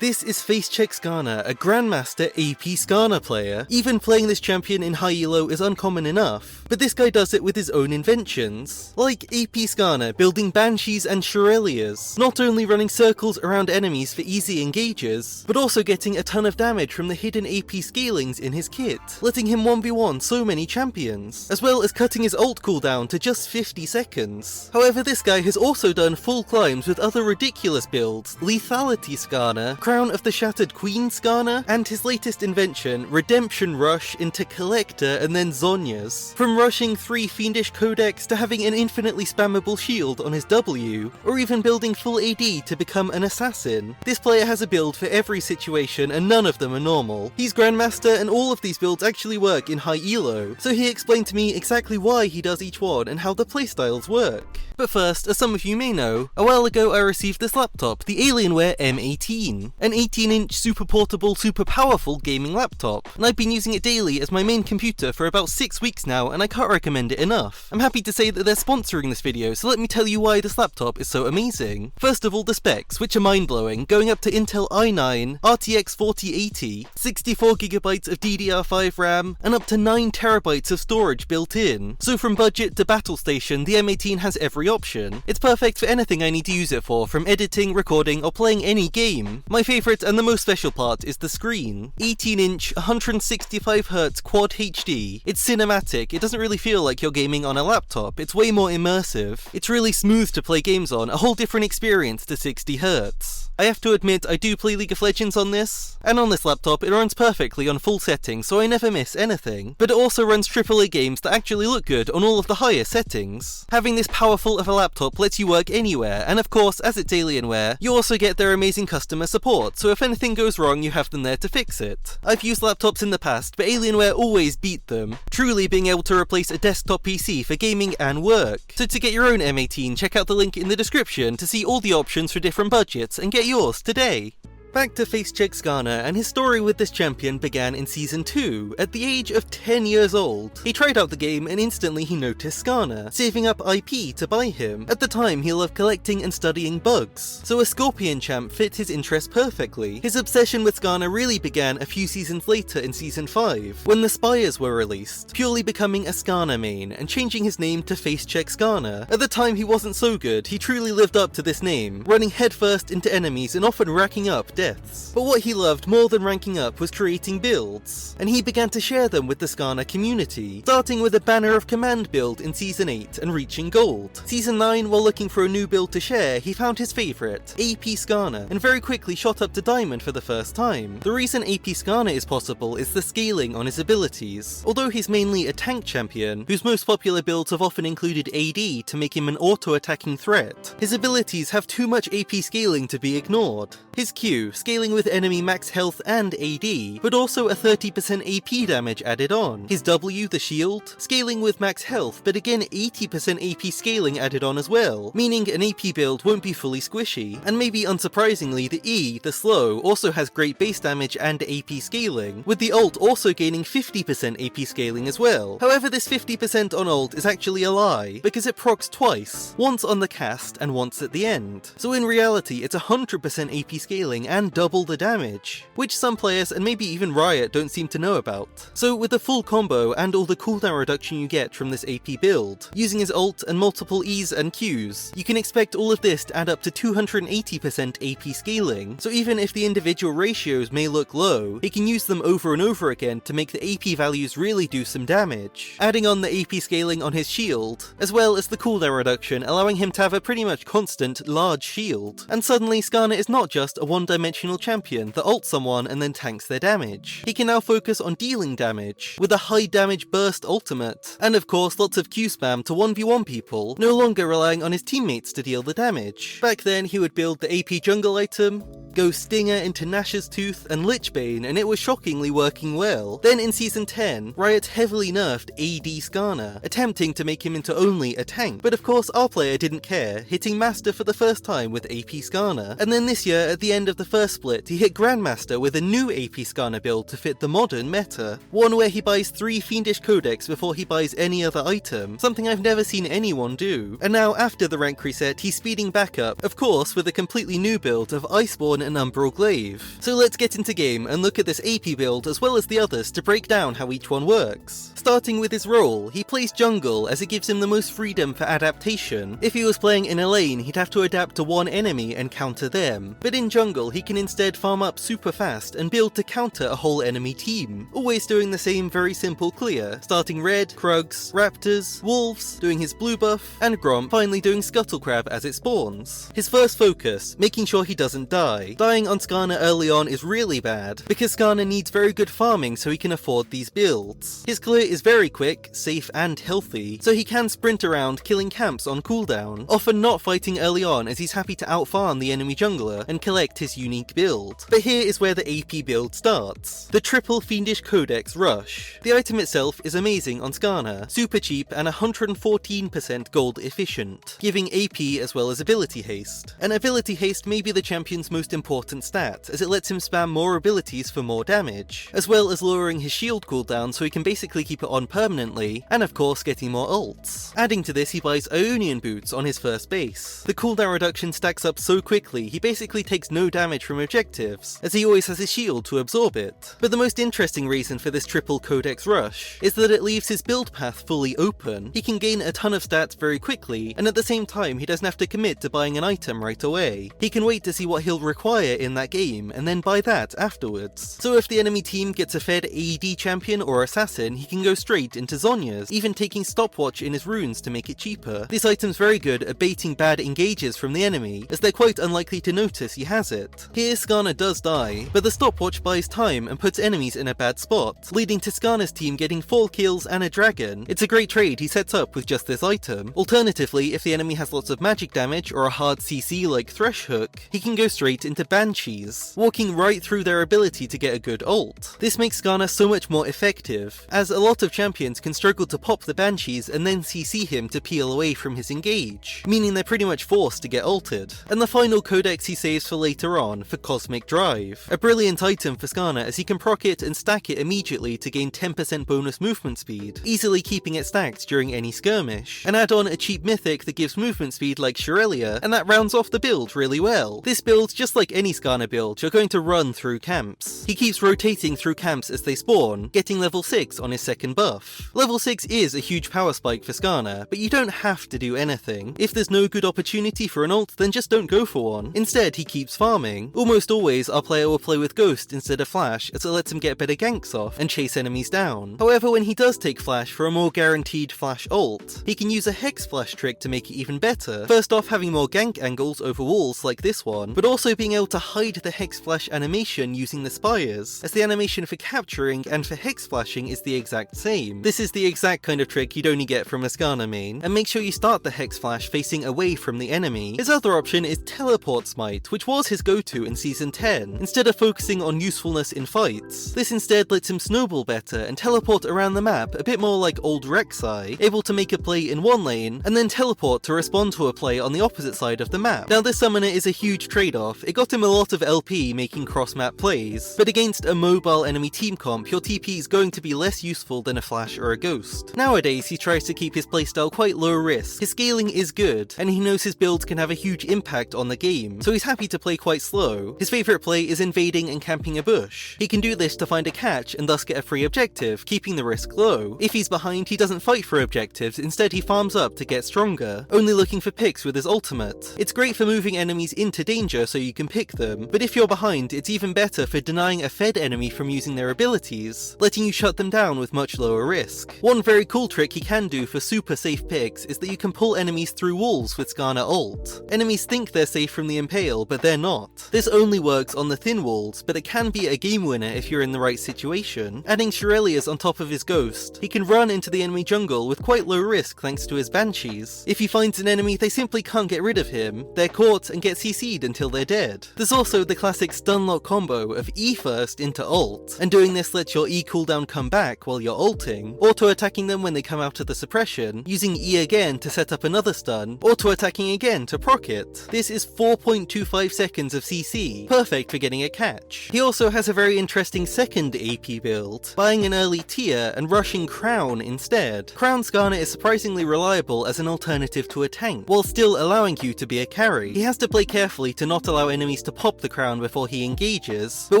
This is FACECHECKSKARNER, a Grandmaster AP Skarner player. Even playing this champion in high elo is uncommon enough, but this guy does it with his own inventions. Like AP Skarner building Banshees and Shurelias, not only running circles around enemies for easy engages, but also getting a ton of damage from the hidden AP scalings in his kit, letting him 1v1 so many champions, as well as cutting his ult cooldown to just 50 seconds. However, this guy has also done full climbs with other ridiculous builds, Lethality Skarner, Crown of the Shattered Queen Skarner, and his latest invention, Redemption Rush into Collector and then ZHONYAS. From rushing 3 Fiendish Codex to having an infinitely spammable shield on his W, or even building full AD to become an assassin. This player has a build for every situation and none of them are normal. He's Grandmaster and all of these builds actually work in high elo, so he explained to me exactly why he does each one and how the playstyles work. But first, as some of you may know, a while ago I received this laptop, the Alienware M18. An 18-inch super portable, super powerful gaming laptop, and I've been using it daily as my main computer for about 6 weeks now and I can't recommend it enough. I'm happy to say that they're sponsoring this video, so let me tell you why this laptop is so amazing. First of all, the specs, which are mind-blowing, going up to Intel i9, RTX 4080, 64GB of DDR5 RAM, and up to 9TB of storage built in. So from budget to battle station, the M18 has every option. It's perfect for anything I need to use it for, from editing, recording, or playing any game. My favourite and the most special part is the screen. 18-inch, 165Hz Quad HD. It's cinematic, it doesn't really feel like you're gaming on a laptop, it's way more immersive. It's really smooth to play games on, a whole different experience to 60Hz. I have to admit, I do play League of Legends on this, and on this laptop it runs perfectly on full settings, so I never miss anything. But it also runs AAA games that actually look good on all of the higher settings. Having this powerful of a laptop lets you work anywhere, and of course, as it's Alienware, you also get their amazing customer support, so if anything goes wrong, you have them there to fix it. I've used laptops in the past, but Alienware always beat them, truly being able to replace a desktop PC for gaming and work. So to get your own M18, check out the link in the description to see all the options for different budgets and get yours today. Back to FACECHECKSKARNER, and his story with this champion began in Season 2, at the age of 10 years old. He tried out the game and instantly he noticed Skarner, saving up IP to buy him. At the time he loved collecting and studying bugs, so a Scorpion champ fit his interest perfectly. His obsession with Skarner really began a few seasons later in Season 5, when the Spires were released, purely becoming a Skarner main and changing his name to FACECHECKSKARNER. At the time he wasn't so good, he truly lived up to this name, running headfirst into enemies and often racking up deaths. But what he loved more than ranking up was creating builds, and he began to share them with the Skarner community, starting with a Banner of Command build in Season 8 and reaching gold. Season 9, while looking for a new build to share, he found his favourite, AP Skarner, and very quickly shot up to Diamond for the first time. The reason AP Skarner is possible is the scaling on his abilities. Although he's mainly a tank champion, whose most popular builds have often included AD to make him an auto-attacking threat, his abilities have too much AP scaling to be ignored. His Q, scaling with enemy max health and AD, but also a 30% AP damage added on. His W, the shield, scaling with max health, but again 80% AP scaling added on as well, meaning an AP build won't be fully squishy. And maybe unsurprisingly, the E, the slow, also has great base damage and AP scaling, with the ult also gaining 50% AP scaling as well. However, this 50% on ult is actually a lie, because it procs twice, once on the cast and once at the end. So in reality, it's 100% AP scaling and double the damage, which some players and maybe even Riot don't seem to know about. So with the full combo and all the cooldown reduction you get from this AP build, using his ult and multiple E's and Q's, you can expect all of this to add up to 280% AP scaling, so even if the individual ratios may look low, he can use them over and over again to make the AP values really do some damage. Adding on the AP scaling on his shield, as well as the cooldown reduction allowing him to have a pretty much constant large shield, and suddenly Skarner is not just a one-dimensional champion that ults someone and then tanks their damage. He can now focus on dealing damage, with a high damage burst ultimate, and of course lots of Q spam to 1v1 people, no longer relying on his teammates to deal the damage. Back then he would build the AP jungle item, go Stinger into Nash's Tooth and Lichbane, and it was shockingly working well. Then in Season 10, Riot heavily nerfed AD Skarner, attempting to make him into only a tank, but of course our player didn't care, hitting Master for the first time with AP Skarner, and then this year at the end of the first split he hit Grandmaster with a new AP Skarner build to fit the modern meta, one where he buys 3 Fiendish Codex before he buys any other item, something I've never seen anyone do. And now after the rank reset he's speeding back up, of course with a completely new build of Iceborne an Umbral Glaive. So let's get into game and look at this AP build as well as the others to break down how each one works. Starting with his role, he plays jungle as it gives him the most freedom for adaptation. If he was playing in a lane, he'd have to adapt to one enemy and counter them. But in jungle, he can instead farm up super fast and build to counter a whole enemy team. Always doing the same very simple clear, starting red, Krugs, Raptors, Wolves, doing his blue buff, and Gromp finally doing Scuttle Crab as it spawns. His first focus, making sure he doesn't die. Dying on Skarner early on is really bad, because Skarner needs very good farming so he can afford these builds. His clear is very quick, safe and healthy, so he can sprint around killing camps on cooldown, often not fighting early on as he's happy to outfarm the enemy jungler and collect his unique build. But here is where the AP build starts. The triple Fiendish Codex Rush. The item itself is amazing on Skarner, super cheap and 114% gold efficient, giving AP as well as ability haste. And ability haste may be the champion's most important stat, as it lets him spam more abilities for more damage, as well as lowering his shield cooldown so he can basically keep it on permanently, and of course getting more ults. Adding to this, he buys Ionian boots on his first base. The cooldown reduction stacks up so quickly, he basically takes no damage from objectives, as he always has his shield to absorb it. But the most interesting reason for this triple Codex Rush is that it leaves his build path fully open. He can gain a ton of stats very quickly, and at the same time he doesn't have to commit to buying an item right away. He can wait to see what he'll require in that game, and then buy that afterwards. So if the enemy team gets a fed AED champion or assassin, he can go straight into ZHONYAS, even taking stopwatch in his runes to make it cheaper. This item's very good at baiting bad engages from the enemy, as they're quite unlikely to notice he has it. Here Skarner does die, but the stopwatch buys time and puts enemies in a bad spot, leading to Skarner's team getting 4 kills and a dragon. It's a great trade he sets up with just this item. Alternatively, if the enemy has lots of magic damage or a hard CC like Thresh Hook, he can go straight into Banshee'S, walking right through their ability to get a good ult. This makes Skarner so much more effective, as a lot of champions can struggle to pop the Banshee's and then CC him to peel away from his engage, meaning they're pretty much forced to get ulted. And the final codex he saves for later on, for Cosmic Drive. A brilliant item for Skarner as he can proc it and stack it immediately to gain 10% bonus movement speed, easily keeping it stacked during any skirmish. And add on a cheap mythic that gives movement speed like Shirelia, and that rounds off the build really well. This build, just like any Skarner build, you're going to run through camps. He keeps rotating through camps as they spawn, getting level 6 on his second buff. Level 6 is a huge power spike for Skarner, but you don't have to do anything. If there's no good opportunity for an ult, then just don't go for one. Instead, he keeps farming. Almost always, our player will play with Ghost instead of Flash, as it lets him get better ganks off and chase enemies down. However, when he does take Flash for a more guaranteed Flash ult, he can use a HEXFLASH trick to make it even better. First off, having more gank angles over walls like this one, but also being able to hide the HEXFLASH animation using the spires, as the animation for capturing and for HEXFLASHing is the exact same. This is the exact kind of trick you'd only get from a Skarner main, and make sure you start the HEXFLASH facing away from the enemy. His other option is Teleport Smite, which was his go-to in Season 10, instead of focusing on usefulness in fights. This instead lets him snowball better and teleport around the map a bit more like old Rek'Sai, able to make a play in one lane, and then teleport to respond to a play on the opposite side of the map. Now this summoner is a huge trade-off. It got him a lot of LP making cross-map plays, but against a mobile enemy team comp, your TP is going to be less useful than a Flash or a Ghost. Nowadays, he tries to keep his playstyle quite low risk. His scaling is good, and he knows his builds can have a huge impact on the game, so he's happy to play quite slow. His favourite play is invading and camping a bush. He can do this to find a catch and thus get a free objective, keeping the risk low. If he's behind, he doesn't fight for objectives, instead he farms up to get stronger, only looking for picks with his ultimate. It's great for moving enemies into danger so you can pick them, but if you're behind, it's even better for denying a fed enemy from using their abilities, letting you shut them down with much lower risk. One very cool trick he can do for super safe picks is that you can pull enemies through walls with Skarner ult. Enemies think they're safe from the impale, but they're not. This only works on the thin walls, but it can be a game winner if you're in the right situation. Adding Shirelias on top of his Ghost, he can run into the enemy jungle with quite low risk thanks to his Banshee's. If he finds an enemy, they simply can't get rid of him. They're caught and get CC'd until they're dead. There's also the classic stun lock combo of E first into ult, and doing this lets your E cooldown come back while you're ulting, auto-attacking them when they come out of the suppression, using E again to set up another stun, auto-attacking again to proc it. This is 4.25 seconds of CC, perfect for getting a catch. He also has a very interesting second AP build, buying an early tier and rushing Crown instead. Crown Skarner is surprisingly reliable as an alternative to a tank, while still allowing you to be a carry. He has to play carefully to not allow enemies enemies to pop the crown before he engages, but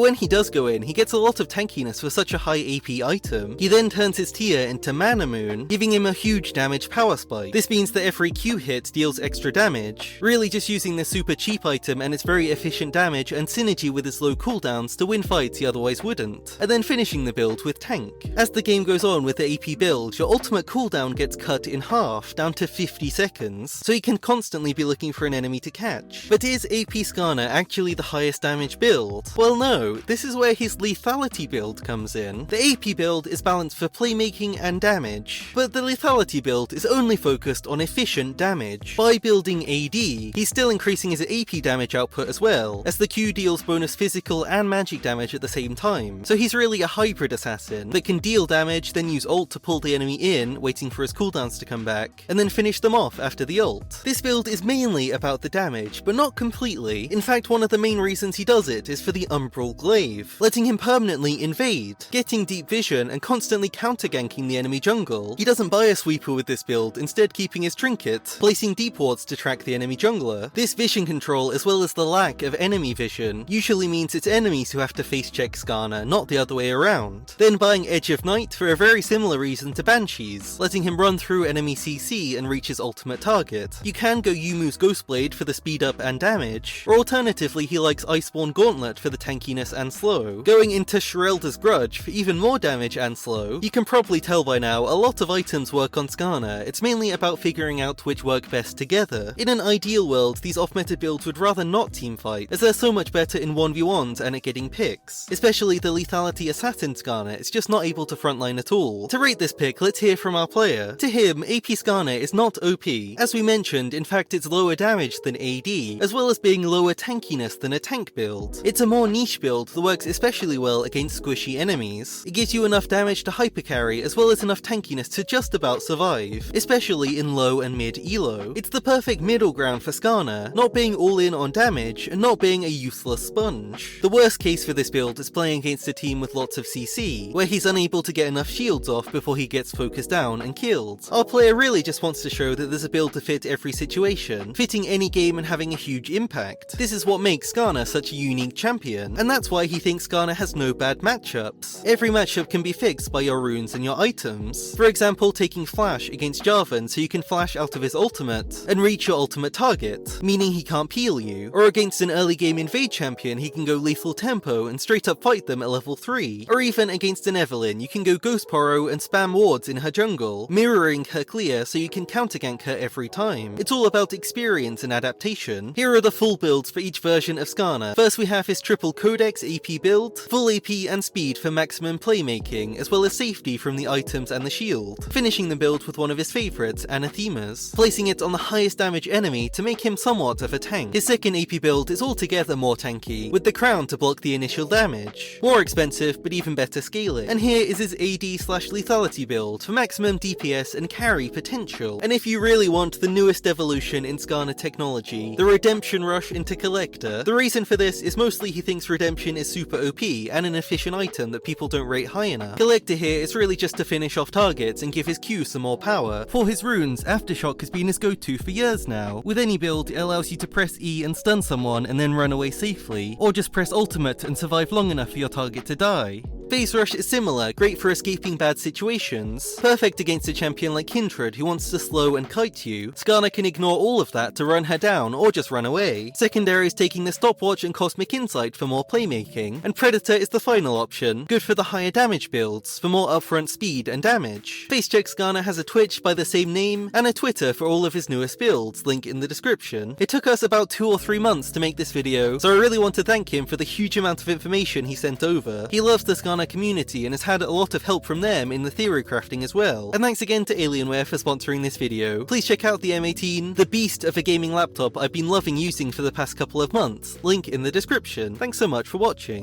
when he does go in, he gets a lot of tankiness for such a high AP item. He then turns his tier into Mana Moon, giving him a huge damage power spike. This means that every Q hit deals extra damage, really just using this super cheap item and its very efficient damage and synergy with his low cooldowns to win fights he otherwise wouldn't, and then finishing the build with tank. As the game goes on with the AP build, your ultimate cooldown gets cut in half, down to 50 seconds, so you can constantly be looking for an enemy to catch. But is AP Skarner actually the highest damage build? Well no, this is where his lethality build comes in. The AP build is balanced for playmaking and damage, but the lethality build is only focused on efficient damage. By building AD, he's still increasing his AP damage output as well, as the Q deals bonus physical and magic damage at the same time, so he's really a hybrid assassin that can deal damage, then use ult to pull the enemy in, waiting for his cooldowns to come back, and then finish them off after the ult. This build is mainly about the damage, but not completely. In fact, one of the main reasons he does it is for the Umbral Glaive, letting him permanently invade, getting deep vision and constantly counter-ganking the enemy jungle. He doesn't buy a sweeper with this build, instead keeping his trinket, placing deep wards to track the enemy jungler. This vision control, as well as the lack of enemy vision, usually means it's enemies who have to face check Skarner, not the other way around. Then buying Edge of Night for a very similar reason to BANSHEE'S, letting him run through enemy CC and reach his ultimate target. You can go Yumu's Ghostblade for the speed up and damage, or alternatively he likes Iceborne Gauntlet for the tankiness and slow. Going into Sherelda's Grudge for even more damage and slow. You can probably tell by now, a lot of items work on Skarner. It's mainly about figuring out which work best together. In an ideal world, these off-meta builds would rather not teamfight, as they're so much better in 1v1s and at getting picks. Especially the lethality assassin Skarner, it's just not able to frontline at all. To rate this pick, let's hear from our player. To him, AP Skarner is not OP. As we mentioned, in fact it's lower damage than AD, as well as being lower tankiness than a tank build. It's a more niche build that works especially well against squishy enemies. It gives you enough damage to hypercarry, as well as enough tankiness to just about survive, especially in low and mid elo. It's the perfect middle ground for Skarner, not being all in on damage, and not being a useless sponge. The worst case for this build is playing against a team with lots of CC, where he's unable to get enough shields off before he gets focused down and killed. Our player really just wants to show that there's a build to fit every situation, fitting any game and having a huge impact. This is what makes Skarner such a unique champion, and that's why he thinks Skarner has no bad matchups. Every matchup can be fixed by your runes and your items. For example, taking Flash against Jarvan so you can flash out of his ultimate and reach your ultimate target, meaning he can't peel you. Or against an early game invade champion, he can go lethal tempo and straight up fight them at level 3. Or even against an Evelynn, you can go Ghost Poro and spam wards in her jungle, mirroring her clear so you can counter gank her every time. It's all about experience and adaptation. Here are the full builds for each version of Skarner. First we have his triple Codex AP build, full AP and speed for maximum playmaking, as well as safety from the items and the shield. Finishing the build with one of his favourites, Anathemas, placing it on the highest damage enemy to make him somewhat of a tank. His second AP build is altogether more tanky, with the crown to block the initial damage. More expensive, but even better scaling. And here is his AD/lethality build for maximum DPS and carry potential. And if you really want the newest evolution in Skarner technology, the Redemption Rush into Collector, the reason for this is mostly he thinks Redemption is super OP and an efficient item that people don't rate high enough. Collector here is really just to finish off targets and give his Q some more power. For his runes, Aftershock has been his go-to for years now. With any build, it allows you to press E and stun someone and then run away safely, or just press ultimate and survive long enough for your target to die. Phase Rush is similar, great for escaping bad situations. Perfect against a champion like Kindred who wants to slow and kite you. Skarner can ignore all of that to run her down or just run away. Secondary is taking the Stopwatch and Cosmic Insight for more playmaking. And Predator is the final option, good for the higher damage builds, for more upfront speed and damage. FACECHECKSKARNER has a Twitch by the same name, and a Twitter for all of his newest builds, link in the description. It took us about 2 or 3 months to make this video, so I really want to thank him for the huge amount of information he sent over. He loves the Skarner community and has had a lot of help from them in the theory crafting as well. And thanks again to Alienware for sponsoring this video. Please check out the M18, the beast of a gaming laptop I've been loving using for the past couple of months, link in the description. Thanks so much for watching.